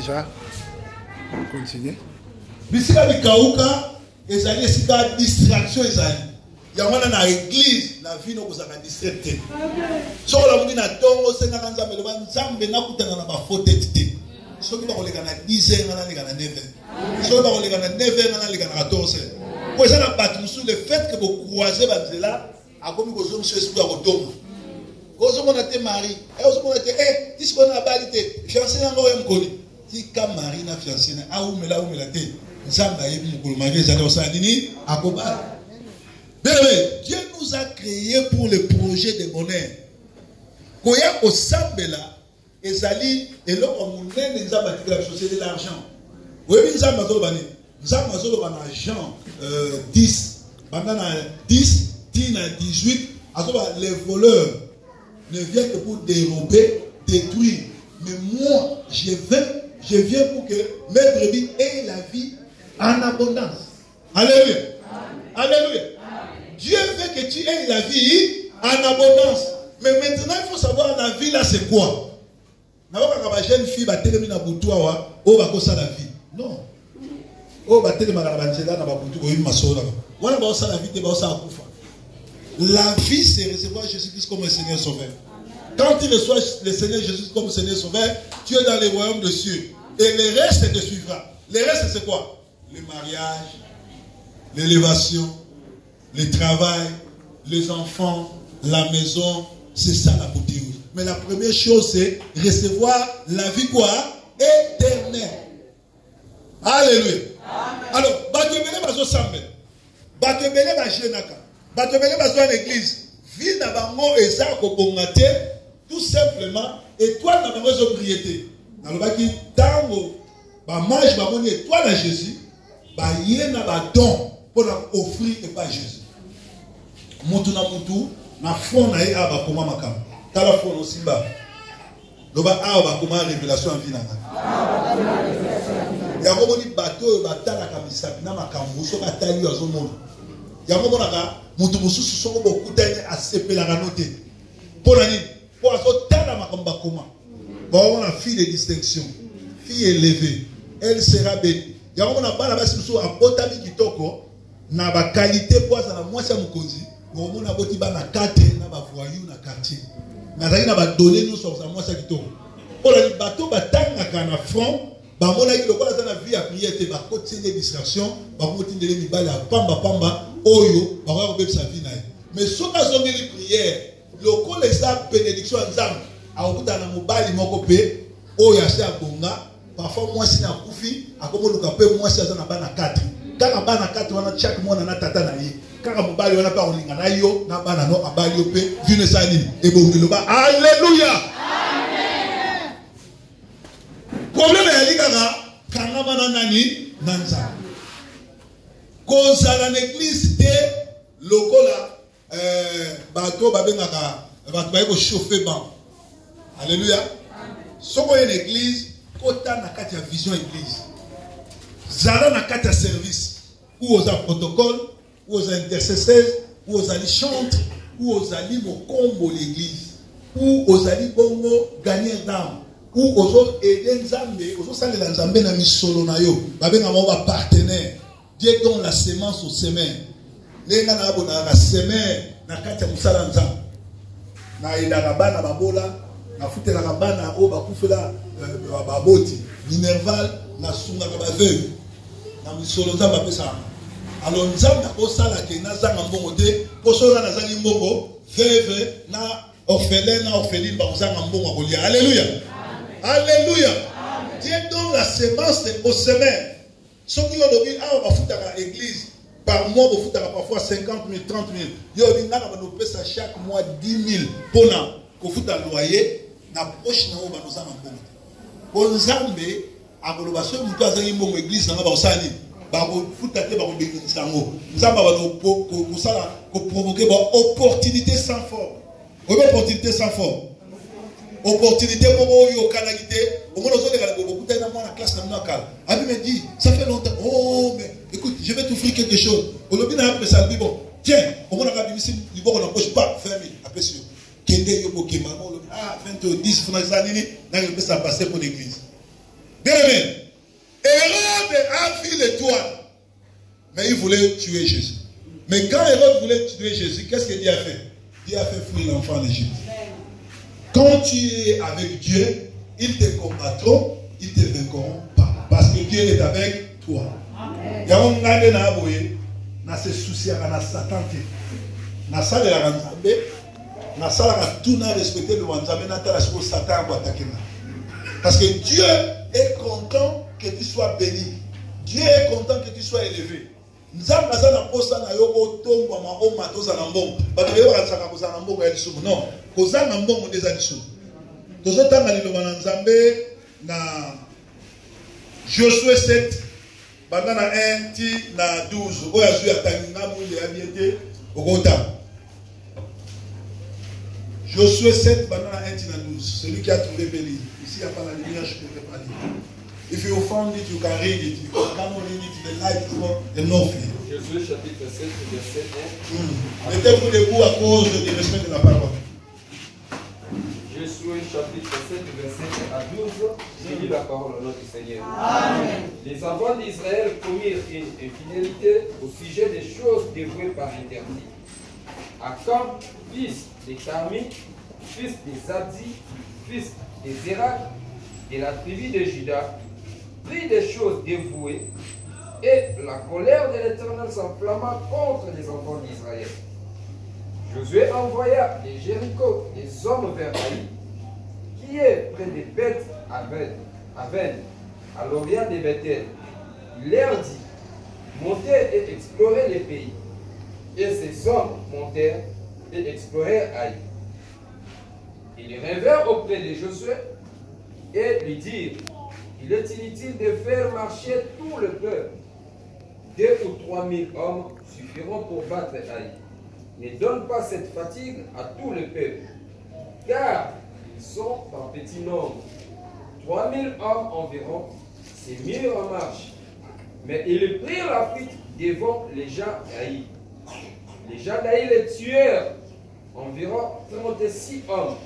Déjà, continue. Bisika bikauka, ezali esika distraction ezali. Yamana na église, la vie no kozaka distracté. Soko la mungi na tongo senga kanza melo banzambe na kutana na ba faute tete. Soki ba koleka na 10h na leka na 9h. Soki ba koleka na 9h na leka na 14h. Pour ça na battu sur le fait que vous croisez banzela, a komi kozo monsieur esprit a kotonga. Kozo mona te mari, kozo mona te dis bona balite, fiancé na ngo yemkoli. Tika mari na fiancé na a umela te. Nzamba yebi mukolo mari ezali osanini akoba. Dieu nous a créés pour le projet de bonheur. Koya osambela ezali eloko munene nzamba tikela société de l'argent. Oui, nzamba zo bani. Nzamba zo bana Jean 10 bandana 10 tina 18 azoba les voleurs ne viennent que pour dérober, détruire. Mais moi, je viens pour que mes brebis aient la vie en abondance. Alléluia. Alléluia. Dieu veut que tu aies la vie en abondance. Mais maintenant, il faut savoir la vie là, c'est quoi? N'a pas qu'une jeune fille va télé na boutoua ou va causer la vie. Non. Oh, va télé na banjela na boutoua ou une masola. Voilà, va causer la vie, va causer la koufa. La vie, c'est recevoir Jésus-Christ comme le Seigneur Sauveur. Quand tu reçois le Seigneur Jésus comme Seigneur Sauveur, tu es dans le royaume de cieux. Et le reste te suivra. Le reste, c'est quoi? Le mariage, l'élévation, le travail, les enfants, la maison. C'est ça la beauté. Mais la première chose, c'est recevoir la vie quoi? Éternelle. Alléluia. Amen. Alors, Batebele bazo sambe. Batebele bajenaka. Batebele bazo à l'église. Vie na bango eza kobongate. Tout simplement, étoile na bango zo priété. Na lobaki tango ba mage ba moni étoile à Jésus, ba yena ba don pour offrir et pas Jésus. Mutu na mutu na fond na ye aba koma makam. Tala fond aussi ba. Loba aba koma révélation en vie na nga. Ya ko boni bato ba tala kabisa na makambu so batali azo mona. Ya ko bona ka mutu mususu so ko bokutanye asepela ka note. Pour nani? Pour azo tala makambu koma. Bon, la fille de distinction, fille élevée, elle sera bénie. Il y a un bala basi muso abotami kitoko na ba qualité pour ça na mwasi mukonzi. Bon, on a boti ba na kate na ba voyou na quartier. Na zaki na ba donner nous sur sa mwasi kitoko. Pour la bateau ba tanga kana front, ba mona ki lokola za na vie à prière te ba côté de distraction, ba moti ndele mi bala pamba oyo ba ko be sa vie na. Mais soka zongeli prière, lokola sa bénédiction nzambe. Aouta na mobali moko pe oyo ase abonga parfois moi si na kufi akomoluka pe moi si aza na bana 4 kaka bana 4 wana chaque mwana na tata na ye kaka mobali wana pa olinga na yo na bana no abali yo pe vine sa nini ebongi loba alléluia amen. Problème ya likaka kanga bana nani nanza kozala na église te lokola bato babengaka bato baye ko chauffer ban. Alléluia. Si vous avez une église, kota na kati ya vision église. Zala na kati ya service. Ou aux protocole, ou aux intercesseurs, ou aux ali chantre, ou aux ali mokombo l'église. Ou aux ali bongo gagner d'âme. Ou aux aider nzambe, aux salela nzambe na misolo na yo. Babenga mo ba partenaire. Dieu donne la semence au semeur. Lenga na bona na semeur na kati ya musala nzambe. Na ila bana babola na futela kabana o bakufela baboti minerval na sunga ka baveugle na misolo nzamba pesa alors nzamba osala ke na zanga mbongo te posola na zangi mbongo veuve na orphelin na orpheline ba zanga mbongo kolia. Alléluia. Alléluia. Dieu donne la semence au semeur. Ceux qui ont dit ah on va foutre à l'église par mois on foutre parfois 50 000 30 000 yo binga na ba pesa chaque mois 10 000 pona ko foutre loyer na poche na oba nozama mbongo. Bonzambe akoloba so mutu azangi mbongo église na ba osani ba ko futa te ba ko bengisa ngo. Nzamba ba ko sala ko provoquer ba opportunité sans forme. Opportunité sans forme. Opportunité pour yo kanagité. Au moins ozo lekala ko kuta na mwana classe na mnakala. Abi me dit ça fait longtemps. Oh mais écoute, je vais t'offrir quelque chose. Olobi na après ça bon. Tiens, au moins na bimisi liboko na poche pas 20 000 après sûr. Kende yo bokema ah 20 10 francs zanini na ça passer pour l'église. Bien aimé, voulait tuer Jésus. Mais quand Hérode voulait tuer Jésus, qu'est-ce que Dieu a fait? Dieu a fait fuir l'enfant en Égypte. Quand tu es avec Dieu, ils te combattront, ils ne te vaincront pas. Parce que Dieu est avec toi. Il y a un gars qui a se soucié à Satan. Na sala ya Nzambe, na sala ka tout na respecter le Nzambe na tala sur Satan pour attaquer. Parce que Dieu est content que tu sois béni. Dieu est content que tu sois élevé. Nzambe azana posa na yo otomba ma o matoza na mbongo. Ba to yo basaka koza na mbongo ya lisumu. Non, koza na mbongo des lisumu. Tozo tanga liloba na Nzambe na Josué 7 banda na 1 ti na 12. Oya zu ya tanga mwile ya biete okota. Josué 7, banda na 1 ti na 12. Celui qui a trouvé Béli. Ici il n'y a pas la lumière, je ne peux pas lire. If you found it, you can read it. If you cannot read it, the light is not enough. Josué chapitre 7, verset 1. Mettez-vous debout à cause du respect de la parole. Josué chapitre 7, verset 1 à 12. Je lis la parole au nom du Seigneur. Amen. Les enfants d'Israël commirent une infidélité au sujet des choses dévouées par interdit. Achan, fils de Carmi, fils de Zabdi, fils de Zérak, de la tribu de Juda, prit des choses dévouées, et la colère de l'Éternel s'enflamma contre les enfants d'Israël. Josué envoya de Jéricho des hommes vers Haï, qui est près des Beth Aven, à l'orient de Bethel. Il leur dit, montez et explorez les pays. Et ces hommes montèrent et explorèrent Haï. Ils revinrent auprès de Josué et lui dirent, il est inutile de faire marcher tout le peuple. 2 ou 3 000 hommes suffiront pour battre Haï. Ne donne pas cette fatigue à tout le peuple, car ils sont en petit nombre. 3 000 hommes environ, c'est mieux en marche. Mais ils prirent la fuite devant les gens d'Haï. Les gens d'Haï les tuèrent, environ 36 hommes.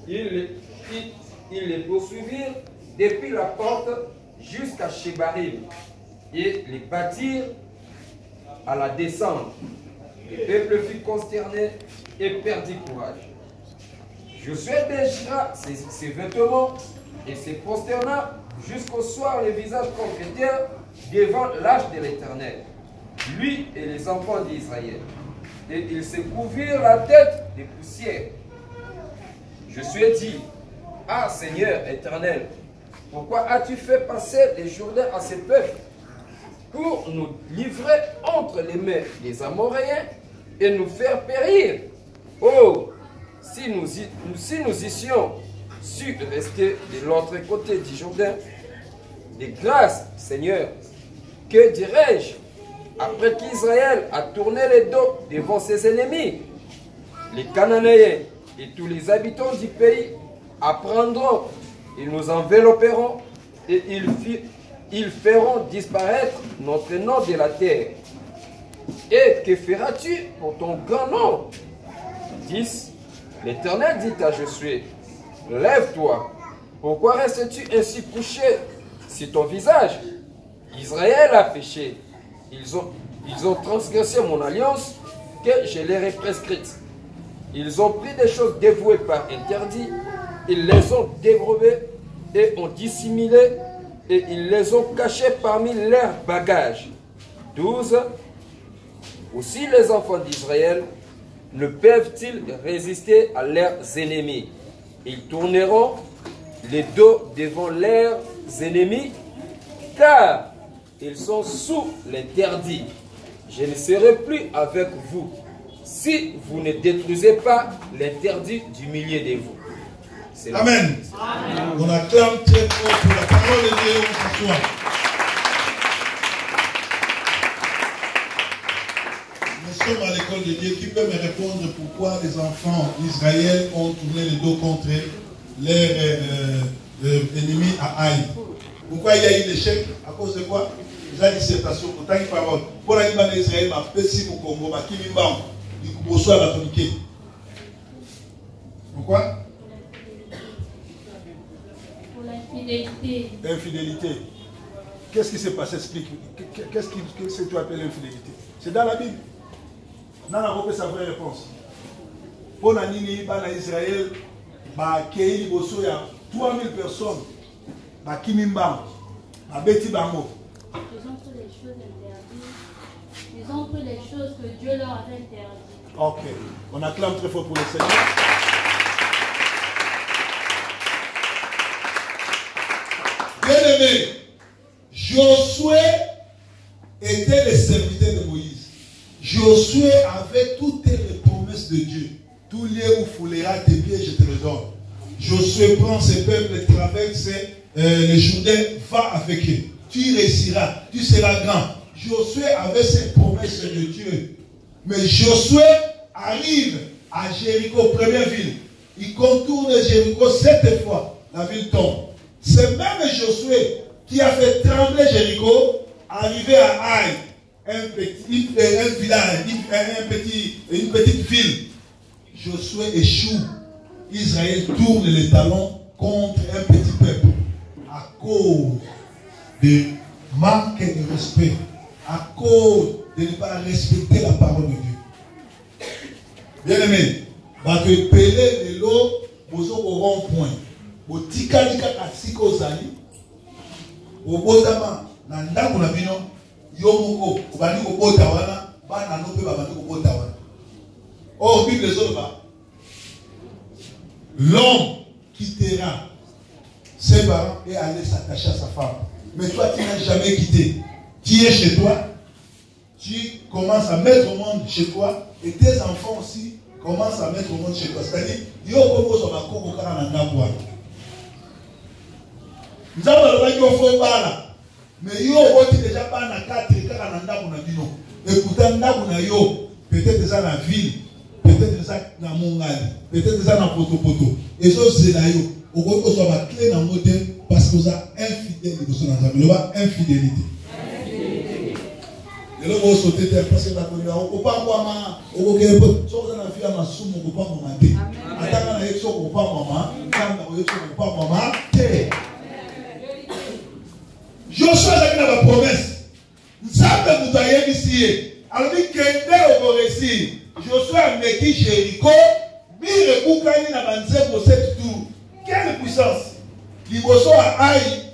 Ils les poursuivirent depuis la porte jusqu'à Shebarim et les battirent à la descente. Le peuple fut consterné et perdit courage. Josué déchira ses vêtements et se prosterna jusqu'au soir le visage contre terre devant l'arche de l'Éternel, lui et les enfants d'Israël. Et ils se couvrirent la tête de poussière. Josué dit, ah Seigneur éternel, pourquoi as-tu fait passer les Jourdains à ce peuple pour nous livrer entre les mains des Amoréens et nous faire périr? Oh, si nous issions su rester de l'autre côté du Jourdain, de grâce, Seigneur, que dirais-je après qu'Israël a tourné le dos devant ses ennemis? Les Cananéens et tous les habitants du pays apprendront, ils nous envelopperont et ils feront disparaître notre nom de la terre. Et que feras-tu pour ton grand nom? 10. L'Éternel dit à Josué, lève-toi, pourquoi restes-tu ainsi couché sur ton visage? Israël a péché, ils ont transgressé mon alliance que je leur ai prescrite. Ils ont pris des choses dévouées par interdit, ils les ont dérobées et ont dissimulé, et ils les ont cachées parmi leurs bagages. 12. Aussi les enfants d'Israël ne peuvent-ils résister à leurs ennemis? Ils tourneront les dos devant leurs ennemis, car ils sont sous l'interdit. Je ne serai plus avec vous si vous ne détruisez pas l'interdit du milieu de vous. Amen. Amen. On acclame très fort pour la parole de Dieu ce soir. Nous sommes à l'école de Dieu. Qui peut me répondre pourquoi les enfants d'Israël ont tourné le dos contre leurs ennemis à Haï? Pourquoi il y a eu l'échec? À cause de quoi? Ils ont dissertation pour tant de paroles. Pour la Liban d'Israël, ma pessi au Congo, ma kimimba, du kuboso à la tonique. Pourquoi? Pour l'infidélité. Infidélité. Qu'est-ce qui s'est passé? Explique. Qu'est-ce que tu appelles l'infidélité? C'est dans la Bible. Non, on peut sa vraie réponse. Pour Nanini, Bana Israël, Kéli Bosso, il y a 3000 personnes. Kimimba, Betty Bango. Ils ont pris les choses interdites. Ils ont pris les choses que Dieu leur avait interdites. Ok. On acclame très fort pour le Seigneur. Bien aimé, Josué était le serviteur de Moïse. Josué avait toutes les promesses de Dieu. Tout lieu où foulera tes pieds, je te le donne. Josué prend ses peuples, traverse le Jourdain, va avec eux. Tu réussiras, tu seras grand. Josué avait ses promesses de Dieu. Mais Josué arrive à Jéricho, première ville. Il contourne Jéricho 7 fois. La ville tombe. C'est même Josué qui a fait trembler Jéricho, arrivé à Aïe, un village, une petite ville. Josué échoue. Israël tourne les talons contre un petit peuple à cause de manque de respect, à cause de ne pas respecter la parole de Dieu. Bien aimé, va te peler de l'eau au rond-point. Au tikalika kasiko zali, au botama, nanda kuna bino, yomoko, ubani ko bota wana, bana no pe babatu ko bota wana. Or Bible zolba. L'homme quittera ses parents et aller s'attacher à sa femme. Mais toi, tu n'as jamais quitté. Tu es chez toi. Tu commences à mettre au monde chez toi. Et tes enfants aussi commencent à mettre au monde chez toi. C'est-à-dire, yo komo so bakoko kana na ndabwa. Nzaba lo yo fo bala. Mais yo oti déjà pas na 4 kana na ndabwa na bino. Écoute ndabwa na yo, peut-être ça la ville. Peut-être ça na mongali, peut-être ça na poto. Et ça c'est là yo. Au côté soit ma clé dans moté parce que ça infidèle de son ensemble. Va infidélité. Et là vous sautez parce que la connaît au pas moi ma au côté so ça na fia ma sumu au pas maman té. Ataka na yeso au pas maman, quand na yeso au pas maman té. Joshua a une promesse. Nzambe mutaye bisiye. Alors dit que dès au récit Josué a méqué Jéricho, mire Koukani na banze pour 7 tours. Quelle puissance! Liboso a aïe,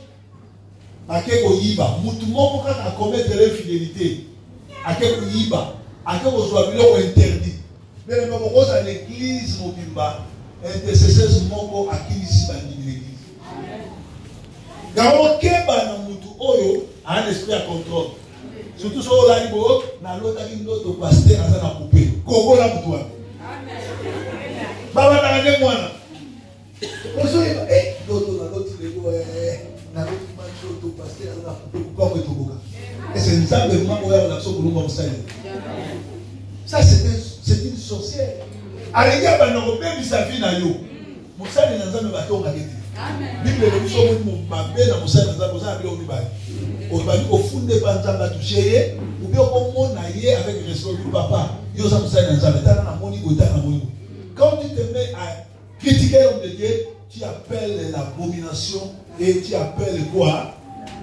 akeko yiba. Moutoumon pour a commettre l'infidélité. Akeko yiba. Akeko soit biloko interdit. Mais le moment à l'église mobimba, intercesseur moko akilisi bandi l'église. Garo keba na moutou oyo a un esprit à contrôle. Surtout sur la libo, na l'autre qui pasteur à sa coupé. Congo la moutoua. Baba na ngé mwana. Oso l'autre na l'autre libo na l'autre macho to pasteur à sa coupé pour pas toboka. Et c'est nzambe mwa oya na so kulumba musali. Ça c'est une sorcière. Alinga ba na ko bebisa vie na yo. Musali na nzambe ba tonga kiti. Amen. Bible le biso mo mabe na musali na nzambe za bilo ni ba. Au fond des banzamba touché, ou bien au monde naïe avec respect du papa. Quand tu te mets à critiquer l'homme de Dieu, tu appelles l'abomination et tu appelles quoi?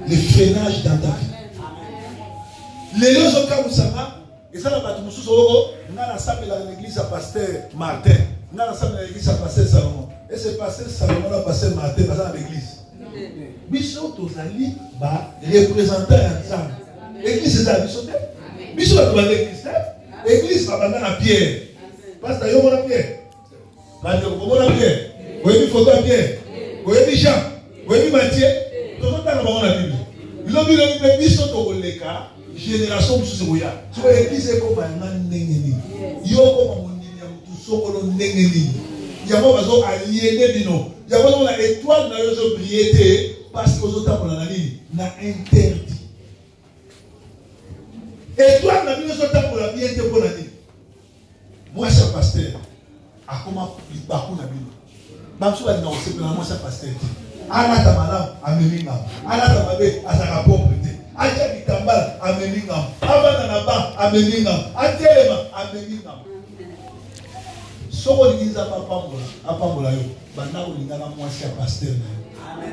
Le freinage dans ta vie. Les deux sont comme ça. Et ça, on a l'assemblée de l'église à pasteur Martin. On a l'assemblée de l'église à pasteur Salomon. Et c'est pasteur Salomon à pasteur Martin, passé dans l'église. Biso tozali ba représentant ensemble. Église c'est ça biso te. Biso ba l'église te. Église ba banda na Pierre. Pasteur yo mona Pierre. Ba de ko mona Pierre. Oyebi photo à Pierre. Oyebi Jean. Oyebi Matthieu. Tout ça na ba na Bible. Bilobi le biso to koleka génération biso boya. So église ko ba na ndengeni. Yo ko mo ndini ya mutu sokolo ndengeni. Yamo bazo aliéné bino. Yamo na étoile na yo zo briller parce que aux autres n'a interdit. Et toi, la vie de pour la vie était pour l'année. Moi, c'est pasteur. À comment il parcourt la vie. Bamsou a dit non, c'est pour moi, c'est pasteur. Ana Tamala, à Memingam. Ana Tamabé, à sa propriété. Aja Bitambal, à Memingam. Avananaba, à Memingam. Atelema, à Memingam. Soko Liza Pambola, à Pambola, Bana Olingana, moi, c'est pasteur. Amen.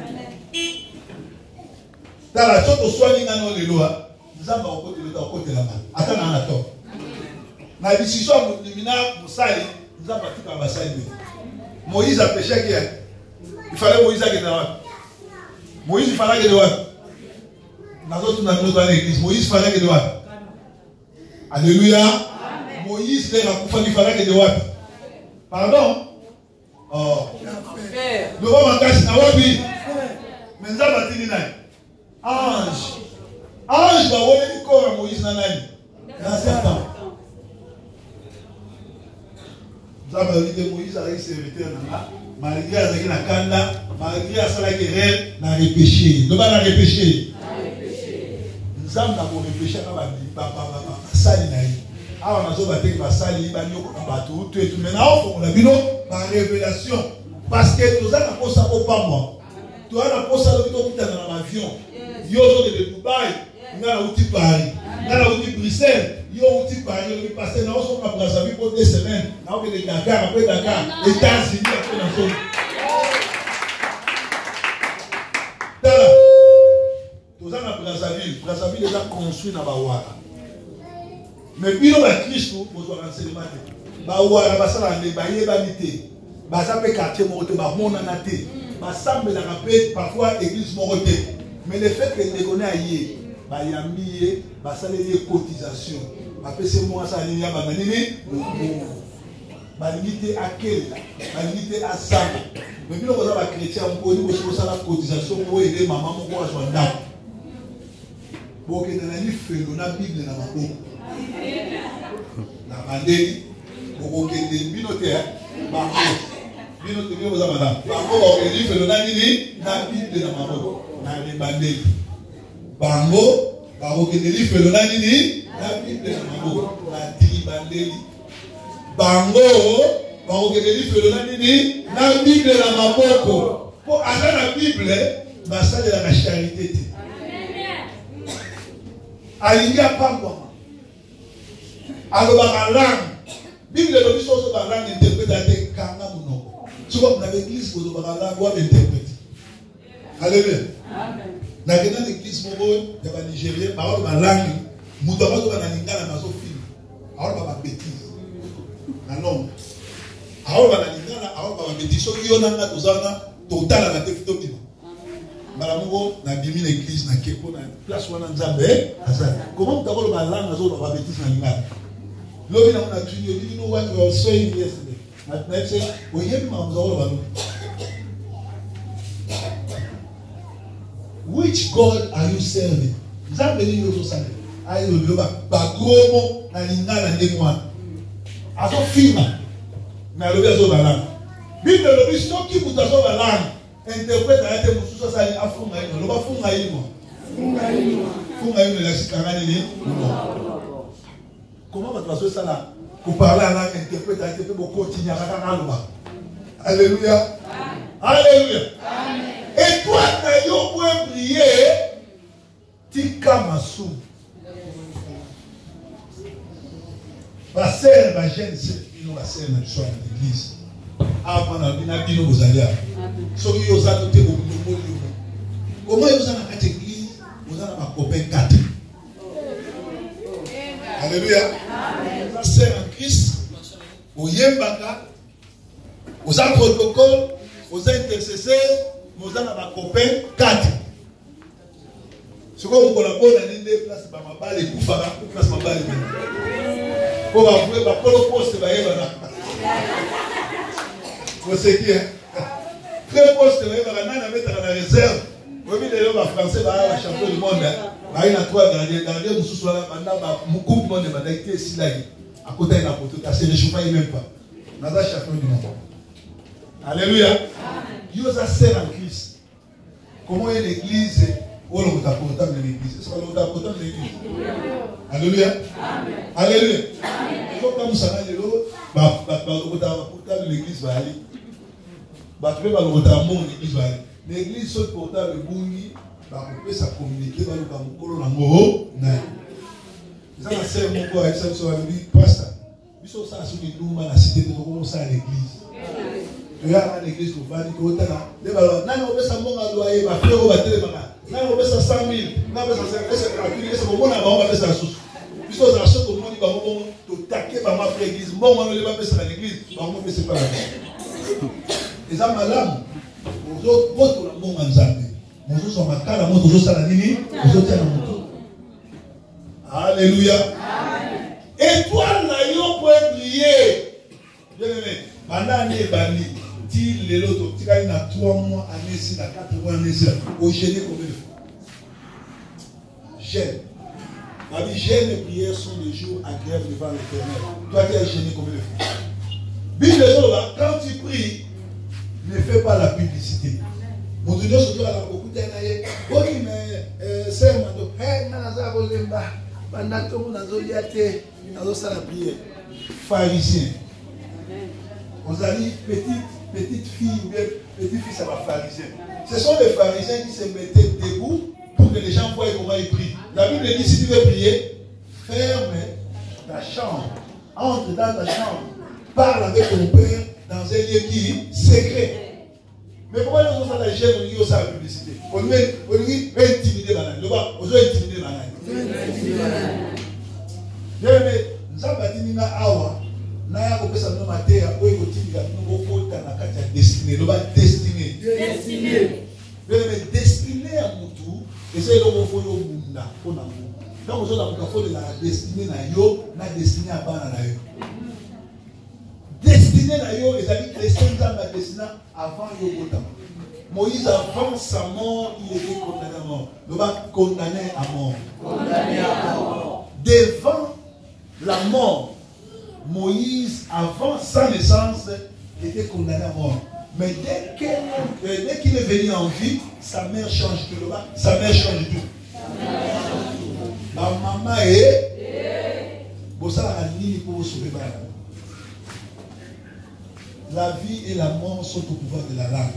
Dans la chose de soigner dans les lois, nous avons côté là-bas. Attends, on attend. Dans la discussion, nous avons parti par Bassali. Moïse a péché hier. Il fallait Moïse à Guédouard. Moïse, il fallait Guédouard. Dans l'église, Moïse, il fallait Guédouard. Alléluia. Moïse, il fallait Guédouard. Pardon? Oh. Le roi Makashi, Nawabi. Mais nous avons dit ange. Ange va voir le corps à Moïse dans Satan. Nous avons dit que Moïse a réussi à serviteur malgré Azaki na Kanda, malgré Asala Guerre, n'a repêché. Nous avons repêché. Nous avons repêché à Sali Naï. Alors, nous avons dit que Sali Naï, tout et tout. Maintenant, on a vu par révélation. Parce que nous avons posé ça pas moi. Tu as posé ça dans l'avion. Yo de Dubaï, nous avons dit Paris, nous avons dit Bruxelles. Yo outil Paris, nous avons passé dans le Brazzaville pour 2 semaines. Nous avons fait Dakar, après Dakar, États-Unis, après la zone. Nous avons fait Brazzaville. Brazzaville est déjà construit dans Bawara. Mais puis nous avons Christ, nous avons renseignement. Bawara, Basala, les baillés, banité. Basape quartier moroté, Bamonanate. Basambe la rappel, parfois église moroté. Mais le fait que les connaît ailleurs, il y a mis des cotisations. Après, c'est moi, ça, il y a limité à quel? Limité à ça. Mais puis, nous avons des chrétiens, nous avons des cotisations pour aider maman, pour pouvoir jouer là. Pour que nous ayons la Bible dans ma boue. La mandélie, pour que nous ayons binoté, binoté, nous avons madame. Par contre, nous ayons la Bible dans ma boue. Na bandeli bango bakokendeli felo na nini na Bible na bango na tiri bandeli bango bakokendeli felo na nini na Bible na maboko po aza na Bible basalela na charité te alingi apambwama alobaka langue Bible elobi soso balangue interprète ate kanga monoko soki na l'église kozobaka langue wana interprète. Alléluia. Amen. Dans l'église, il y a des Nigériens, par exemple, la langue, nous devons avoir la lingala dans nos films. Alors, il y a des bêtises. Non. Alors, il y a la lingala, alors, il y a des bêtises. Il y a des bêtises. Total à la tête de l'homme. Malamugo, na bimi l'église, na keko, na place où on a nzambe. Comment vous avez la langue, dans la bêtise, na lingala? L'homme, on a tué, you know what we were saying yesterday. I said, we hear him, I'm all about it. Which God are you serving? Nzambe ni yozo sane. Ayi loba bagromo na lingala ndemwa. Azo filma. Na lobi azo balanga. Bible lobi soki mutazo balanga. Interprète ayate mususa sali afunga ino. Loba funga ino. Funga ino la sikangani ni. Comment va passer ça là? Pour parler à langue interprète ayate pe boko tinya kaka loba. Alléluia. Alléluia. Amen. Et toi, tu as prier, tika masou. Ma sœur, ma jeune, c'est une sœur dans l'église. Avant la vie, vous allez. Comment vous avez dans cette église? Vous avez un copain 4. Alléluia. Ma sœur en Christ, vous yembaka, vous avez un protocole, vous avez intercesseurs. Nous avons un copain 4. Ce qu'on vous collabore dans les places, ma balle est pour faire place ma balle. Pour avouer, ma polo poste va y avoir. Vous savez qui est? Très poste va y avoir un an à la réserve. Vous voyez, les Français va avoir champion du monde. Il y a 3 gardiens. Gardien nous sommes là pendant le coupe du monde va être ici là. À côté de la photo, c'est ne chauffe même pas. Nous avons champion du monde. Alléluia. Dieu a serré en Christ. Comment est l'église? Où est le portable de l'église? Est-ce que le portable de l'église? Alléluia. Alléluia. Quand nous sommes allés là, le portable de l'église va aller. Le portable de l'église va aller. L'église, ce portable de Bungi, va couper sa communiquer, va nous faire un mot. Nous avons serré mon corps avec ça, nous avons dit, pasteur, nous sommes allés dans la cité de nous à l'église. Il y a l'église pour faire des choses. Les ballons, non, on peut s'en loyer, ma frère, on va téléphone. n'a pas 100 000, n'a pas 50 000, c'est bon, on a fait ça sous. Puisque aux achats, tout le monde dit, bon, tu taquer par ma l'église, bon, on ne va pas faire ça à l'église, on ne fait pas la et ça, madame, vous autres, votre l'amour en Zambie. Vous autres, sont ma cara, vous autres, ça la nini, vous autres, ça la moto. Alléluia. Et toi, là, vous pouvez prier. Bien aimé, pendant l'année, dit les lotos, tu as 3 mois, année, 4 mois, année, au gêner combien de fois? Gêne. Ma vie, gêne et prière sont des jours agréables devant l'Éternel. Toi, tu as gêné combien de fois? Bible là, quand tu pries, ne fais pas la publicité. Mon Dieu, surtout à la beaucoup de temps, oui, mais c'est un manteau. Hey, Nanaza, Rosemba, Banato, Nazoliate, Nazosa la prière. Pharisien. On a dit petite fille ou bien petite fille, ça va pharisien. Ce sont les pharisiens qui se mettaient debout pour que les gens voient comment ils prient. La Bible dit si tu veux prier, ferme ta chambre, entre dans ta chambre, parle avec ton père dans un lieu qui est secret. Mais pourquoi nous avons la gêne, on dit ça la publicité? On veut intimider la langue. On veut intimider la langue. Bien aimé, nous avons dit awa. Naya ko pesa no matea oyi ko tinga no ko ta na kati ya destiné lo ba destiné mais destiné ya mutu ese lo ko yo munda ko na mu donc zo la ko fo de la destiné na yo na destiné abana na yo destiné na yo ezali destiné za ma destiné avant yo kota Moïse avant sa mort il était condamné à mort lo ba condamné à mort devant la mort. Moïse, avant sa naissance, était condamné à mort. Mais dès qu'il est venu en vie, sa mère change tout. Sa mère change tout. Ma maman est. Pour sauver la vie et la mort sont au pouvoir de la langue.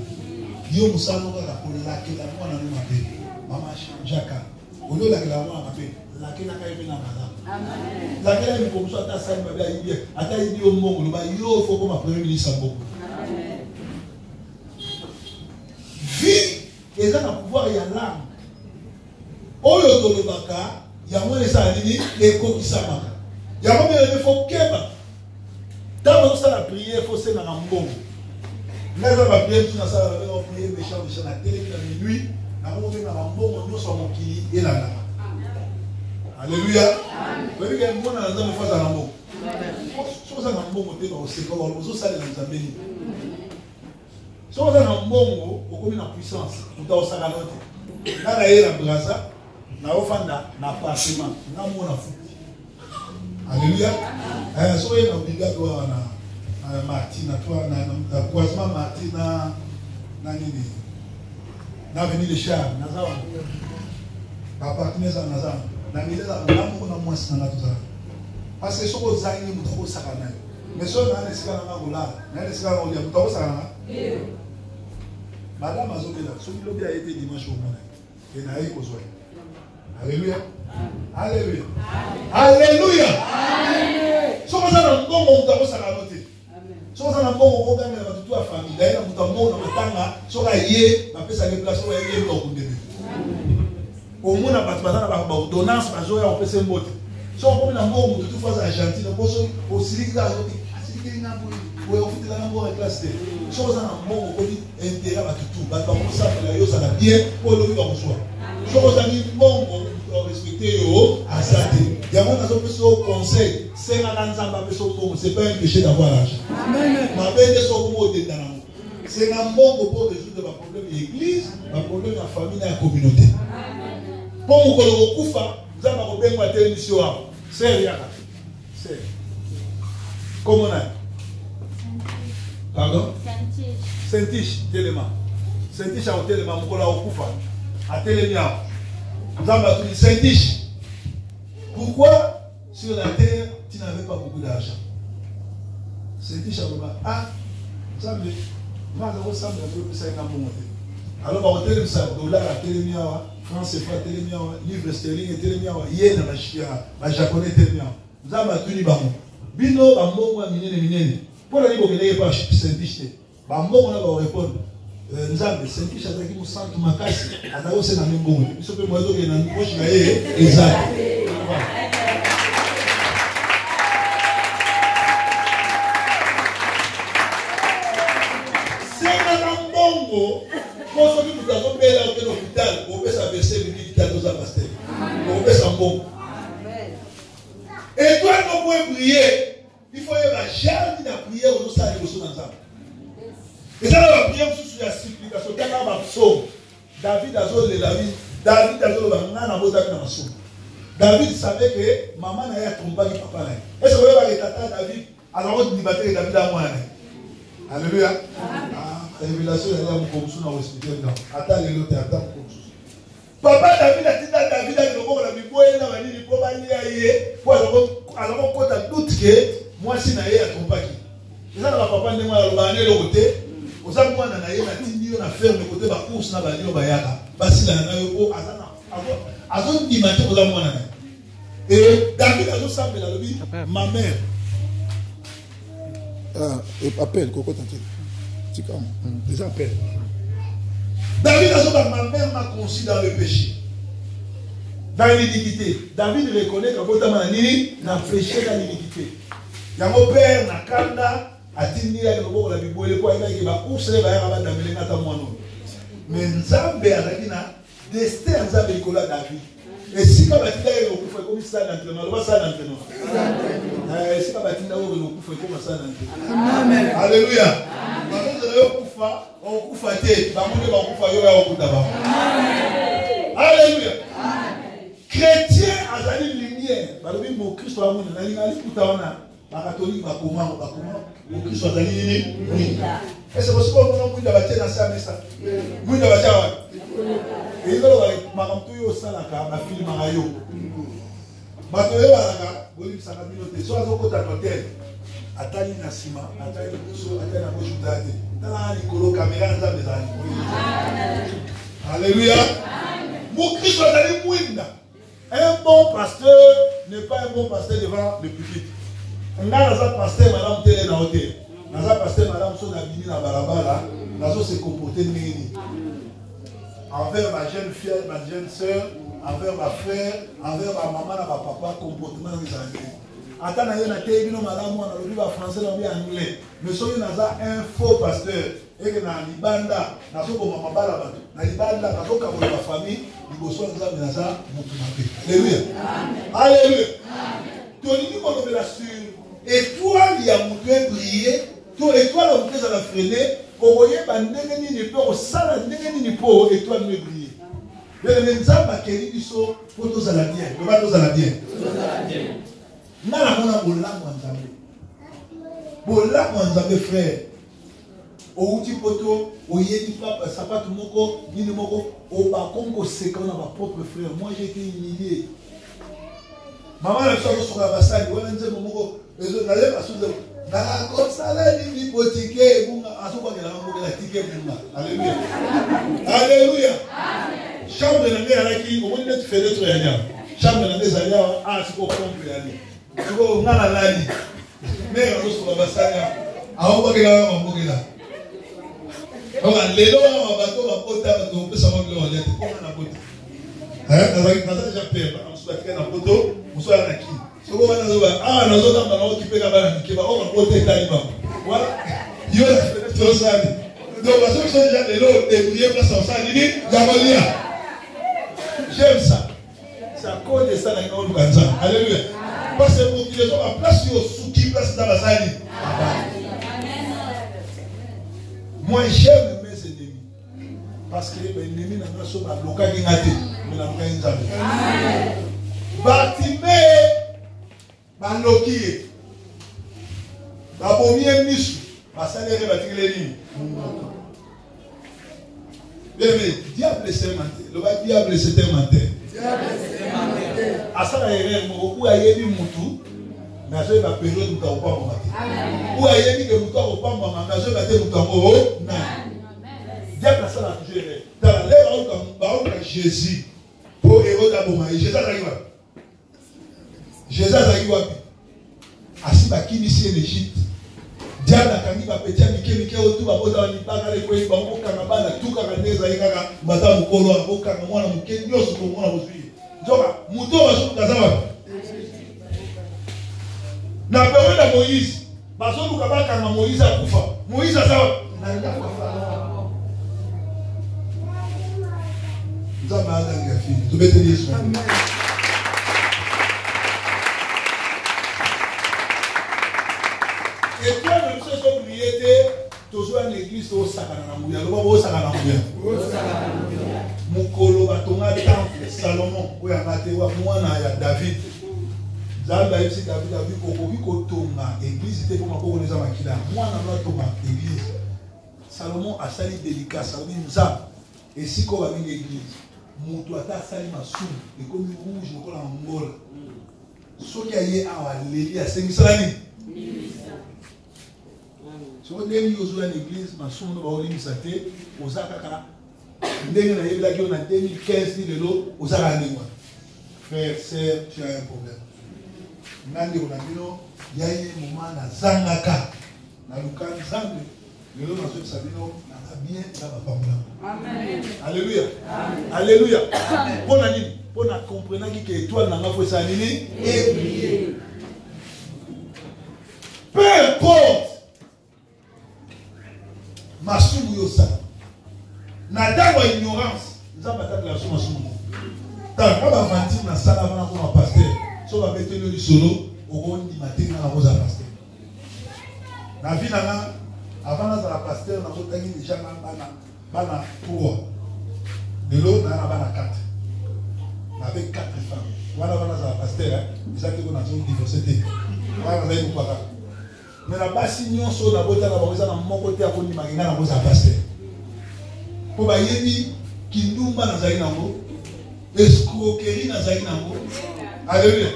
Yo Moussa nous va pour laquer la mort dans nos mains. Maman Jaka. Au lieu de la mort dans la laquer la caille dans la la guerre est comme ça, ça m'a bien. Attends, il dit au monde, il faut comme un premier ministre. Vie, et ça, le pouvoir, il y a l'âme. Au lieu de l'Obaka, il y a moins de ça, il y a des coquisama. Il y a moins de faut qu'eba. Dans le la prière, il faut se faire un bon. Là, on va prier, tout ça, on va prier, méchant, la télé, la minuit, on va faire un bon, on va faire un qui est là. Alléluia. Vous voyez que nous avons un enfant à l'amour. Si vous avez un bon côté, vous allez nous amener. Si vous avez un bon au commun en puissance, vous avez un salon. Là, il y a un brasa, il y a un appartement, il y a un fou. Alléluia. Si vous avez un obligatoire à Martine, à croisement Martine, à l'avenue de Charles, à partir de Nazar. Parce que si vous avez un peu de temps, mais si vous avez un peu de temps, madame a dit que ce qui a été dimanche au monde, il n'a eu besoin. Alléluia. Alléluia. Alléluia. Si vous avez un bon moment, vous avez noté. Si vous avez un bon moment, vous avez toute la famille. D'ailleurs, vous avez un bon moment, si vous avez un peu de place, vous avez un peu de temps. Au moins, on a une ordonnance, on a un peu de temps. Si on a un bon moment, tout fois Argentine, on peut aussi dire que vous avez un bon classe. Si on a un bon moment, on peut intérêt à tout. On peut ça bien pour le vivre en soi. Si on a un bon moment, on peut respecter à ça. Il y a un conseil, c'est pas un péché d'avoir l'argent. C'est un bon moment pour résoudre le problème de l'église, le problème de la famille et de la communauté. Pour vous vous avez un télémission. C'est rien. C'est. Comment on a? Pardon? Saint-Tiche, Téléma. Saint-Tiche a un Téléma, vous avez un Télémia. Vous avez un Saint-Tiche. Pourquoi sur la terre, tu n'avais pas beaucoup d'argent? Saint-Tiche a dit, ah, vous savez, moi, je vais vous dire que alors, on va dire que dollar à Télémia, France CFA Télémia, livre sterling Télémia, yen à japonais Télémia. Vous avez un tout bambo. Bino, bambo, minene. Pour la dire que vous n'avez pas Saint-Tiche, bambo, on va répondre. Nzambe senti chazaki musantu makasi azako se na mbongo biso pe mwazo ke na poche na ye ezali senga na mbongo koso ki mutazo bela au ke l'hôpital opesa verser mingi tato za pasteur opesa mbongo et toi non pouvez prier il faut y avoir jamais de prière au ça les choses ensemble. Et ça la prière sous la supplication quand on psaume David azol le David azol ba na boza na psaume. David savait que maman na ya trompa ki papa na. Est-ce que vous voyez tata David alors on dit battre David à moi. Alléluia. Ah, révélation elle est comme ça na hospital non. Attends les autres attends comme ça. Papa David a dit à David a dit ko la bibo na ba ni ko ba ni aye pour alors on a doute que moi si na ye ya trompaki. Eza na papa ndenge ya lobane le côté. Oza mwana na ye na tindi yo na ferme côté ba course na ba lio ba yaka. Basila na yo ko azana. Azon dimate oza mwana na. Et David a sambe la lobi ma mère. Appelle Coco Tanti. C'est comme des appels. David a dit ma mère m'a conçu dans le péché. Dans l'iniquité. David reconnaît que quand il n'a péché dans l'iniquité. Il y a mon père, na kanda, a tini ya lobo la bibo le kwa ina ki ba usele ba ya ba damele na ta mwana. Mais Nzambe azaki na destin Nzambe ikola David. Et si ka batinda ye okufa comme ça dans le mal, ça dans le non. Si ka batinda ye okufa comme ça dans le. Amen. Alléluia. Bazo yo okufa, okufa te, ba monde ba okufa yo ya okuta ba. Amen. Alléluia. Chrétien azali lumière. Balobi mo Christ wa mona na lingali kutaona. Les catholiques bakoma le Christ soit allé oui. Est-ce que vous pouvez nous dire batie na sa mesa nous na batie wa et ngolo ba makamtu yo sala ka ba film rayo bato yo balaka boli sala minote so azokota hotel atali na sima atali so atali na bojudate tala likolo caméra za bezali alléluia mon Christ soit allé mwinda un bon pasteur n'est pas un bon pasteur devant le public. Nga naza pasteur madame télé na hôtel. Naza pasteur madame so na bini na barabara, nazo se comporter nini. Envers ma jeune fille, ma jeune sœur, envers ma frère, envers ma maman na ma papa comportement des anglais. Ata na yo na télé bino madame na lobi ba français na bi anglais. Mais so yo naza un faux pasteur. Et que na libanda nazo ko mama bala bato. Na libanda nazo ka ba famille, liboso nzambe naza mutu na pe. Alléluia. Alléluia. Toni ko lobela sur étoile il y a monté briller to étoile on peut la freiner au voyer bandenge ni pe au sala ndenge ni po étoile me briller le nzamba keli biso poto za la bien le bato za la bien na la mona bola nzambe frère au uti poto au yedi papa sapato moko ni moko au ba kongo sekana ba propre frère moi j'ai été humilié maman la soeur sur la basali wala nzembo moko ezo na le basuze na ko sala ni botike bunga asoba ke la moko la tike bunga alléluia alléluia amen chambre na ngela ki o moni net fenêtre ya nya chambre na ngeza ya a siko pompe ya ni siko ngala lani mais on sur la basali aoba ke la moko la on lelo wa bato ba pota bato pesa mo le walete ko na pota naza déjà peur on se battre na poto on soit na ki soko wana zoba nazo tamba na okipeka bana kiba on côté taliba voilà yo la fenêtre osali donc parce que ça déjà lelo débrouiller place en ça nini jamolia j'aime ça ça cause de ça na ngolo kanza alléluia parce que pour qu'ils ont en place yo souki place dans la salle moi j'aime mes ennemis parce que les ennemis na so ba loka ki ngate mais la loka nzambe amen Bartimée baloki babomie misu basalere batikele nini bébé diable c'est menteur le diable c'est un menteur asala erreur moko ou ayebi mutu mais azo ba période mutu opamba mate ou ayebi que mutu opamba mama azo ba te mutu ngo na diable asala toujours erreur dans les ba Jésus pour héros d'aboma Jésus arrive Jésus a dit wapi asiba kinisi en Égypte diable akangi bapeti ya mike otu babota libaka lekwei bamokanga bana tukaka nde ezali kaka mbata mokolo abokanga mwana moke nyonso komona bozwi nzoka moto bazoluka aza wapi na période ya Moïse bazoluka bakanga Moïse akufa Moïse aza wapi nzambe adangi ya fili tobeteli Yesu et toi même ce que vous priez toujours en église au sakana mouya loba bo sakana mouya mukolo batonga temple Salomon oya ngate wa mwana ya David Zamba yesi David akoki kotonga église te koma ko neza makila mwana na tonga église Salomon asali délicat Salomon nza esiko ba mingi église mutu ata asali masumu ekomi rouge lokola ngola soki aye awa leli asengisala nini so ndenge ozwa na église masumu baolimisa te oza kaka ndenge nayebelaki yo na 2015 lelo oza kaka ndenge wana frère sœur tu as un problème nandeko na bino yaye moma nazangaka naluka nzambe lelo nazokisa bino naza bien na bapambola alléluia alléluia mpona nini mpona komprenaki ke étoile nanga fo esala nini ebriller peu importe masumu yosala na ntango ya ignorance nzambe atatela so masumu ntango bavantire na sala vana mpona paster so babeteli lisolo okondima te nga nakoza paster na vi nanga avant nazala paster nakotangi deja bana 3 lelo naa na bana 4 nabe 4 femmes wana vana nazala paster ezaki ko nazodivorce te wana nazali kokwaka mais na basi nyonso na bota na bakoza na moko te akondimaki nga na koza paster mpo bayebi kindumba nazali nango escroquerie nazali nango alléluia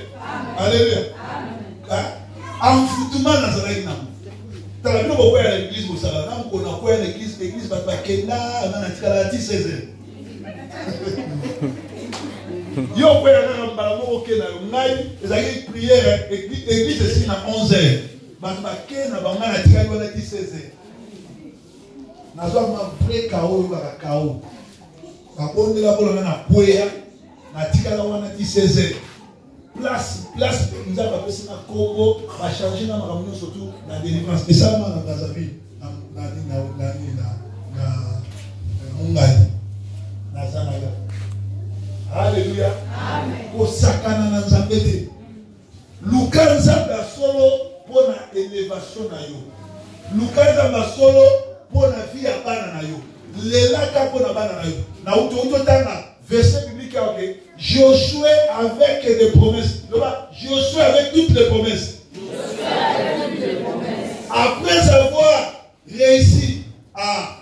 alléluia envoûtement nazalaki nango tala bino bokoya na église bosala na mokona koya na église bato bakenda nga na tikala ti 16h yo koya kaka mbala moko okenda yo ngai ezalaki priere église esili na 11h bato bakenda bango nga na tikali wana ti 16h nazwa ma vrai kao oyo kaka kao bakondela mpona na kweya na tikala wana ti 16h place nzambe apesi na Congo bachange na makambo nyonso tu na délivrance esalama na Brazzaville na Mungali naza na yo alleluya kosakana na nzambe te luka nzambe ya solo mpo na élévation na yo luka nzambe ya solo mpo na vie ya bana na yo lelaka mpo na bana na yo na utotanga verset biblique okay. Josué avec des promesses. Josué avec toutes les promesses. Après avoir réussi à